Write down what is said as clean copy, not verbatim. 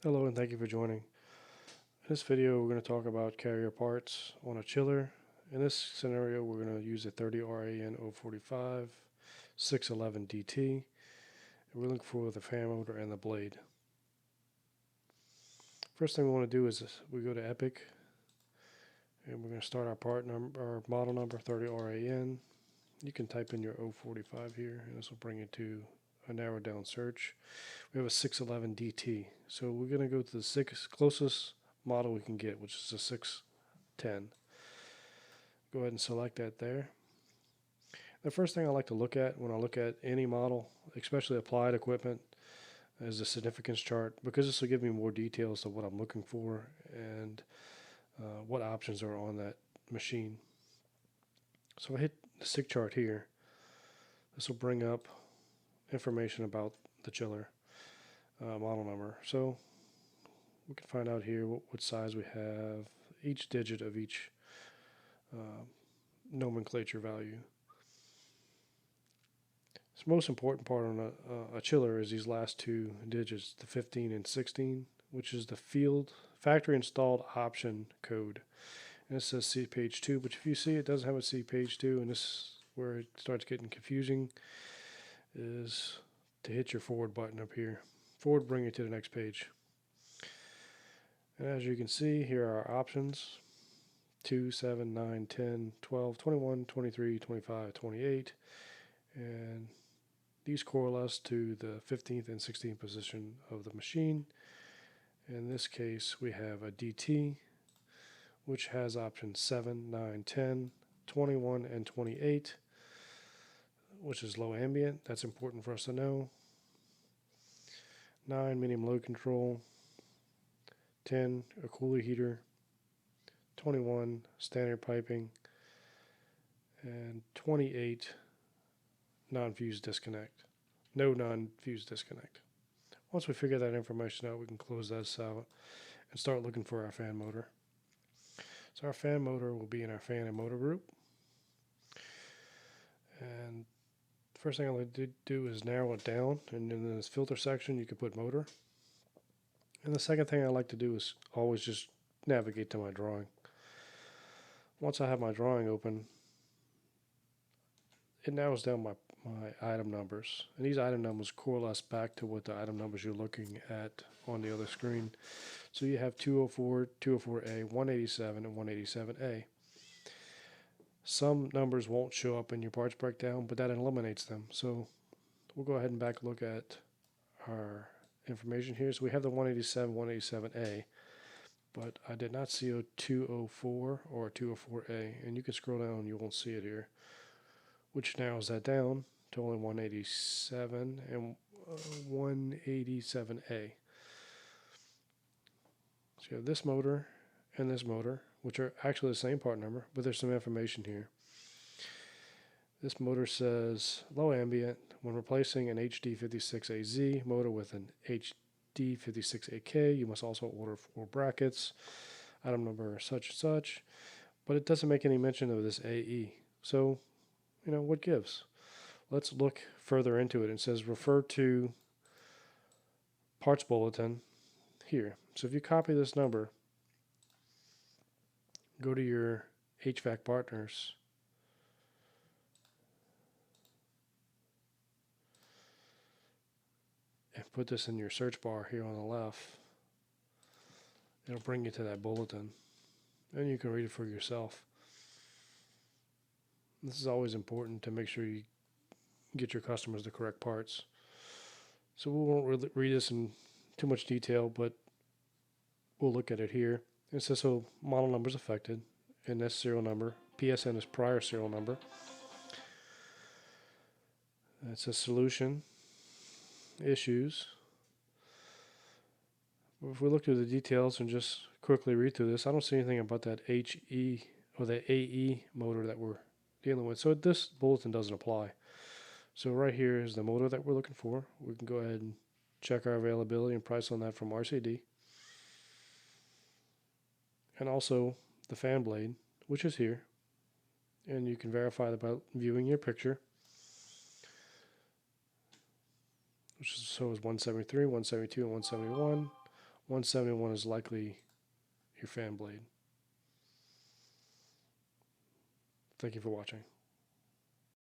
Hello and thank you for joining. In this video we're going to talk about carrier parts on a chiller. In this scenario we're going to use a 30 RAN 045 611 DT. And we're looking for the fan motor and the blade. First thing we want to do is we go to Epic and we're going to start our part number, our model number 30 RAN. You can type in your 045 here and this will bring you to a narrowed down search. We have a 611 DT. So we're going to go to the closest model we can get, which is a 610. Go ahead and select that there. The first thing I like to look at when I look at any model, especially applied equipment, is the significance chart, because this will give me more details of what I'm looking for and what options are on that machine. So I hit the SIG chart here. This will bring up information about the chiller model number. So we can find out here what size we have, each digit of each nomenclature value. The most important part on a chiller is these last two digits, the 15 and 16, which is the field factory installed option code. And it says see page 2, but if you see it doesn't have a see page 2, and this is where it starts getting confusing, is to hit your forward button up here. Forward bring you to the next page. And as you can see, here are our options: 2, 7, 9, 10, 12, 21, 23, 25, 28, and these coalesce to the 15th and 16th position of the machine. In this case, we have a DT, which has options 7, 9, 10, 21, and 28, which is low ambient. That's important for us to know. 9, medium load control. 10, a cooler heater. 21, standard piping. And 28, non-fuse disconnect. No non-fuse disconnect. Once we figure that information out, we can close this out and start looking for our fan motor. So our fan motor will be in our fan and motor group. And the first thing I'm going to do is narrow it down, and in this filter section you can put motor. And the second thing I like to do is always just navigate to my drawing. Once I have my drawing open, it narrows down my item numbers. And these item numbers coalesce back to what the item numbers you're looking at on the other screen. So you have 204, 204A, 187, and 187A. Some numbers won't show up in your parts breakdown, but that eliminates them. So we'll go ahead and back look at our information here. So we have the 187, 187A, but I did not see a 204 or a 204A, and you can scroll down and you won't see it here, which narrows that down to only 187 and 187A. So you have this motor and this motor, which are actually the same part number, but there's some information here. This motor says low ambient. When replacing an HD56AZ motor with an HD56AK, you must also order 4 brackets, item number such and such, but it doesn't make any mention of this AE. So, what gives? Let's look further into it. It says refer to parts bulletin here. So if you copy this number, go to your HVAC partners, and put this in your search bar here on the left, it'll bring you to that bulletin, and you can read it for yourself. This is always important to make sure you get your customers the correct parts. So we won't really read this in too much detail, but we'll look at it here. It says so model number is affected, and this serial number. PSN is prior serial number. It says solution, issues. If we look through the details and just quickly read through this, I don't see anything about that HE or the AE motor that we're dealing with. So this bulletin doesn't apply. So right here is the motor that we're looking for. We can go ahead and check our availability and price on that from RCD. And also the fan blade, which is here. And you can verify that by viewing your picture, which is 173, 172, and 171. 171 is likely your fan blade. Thank you for watching.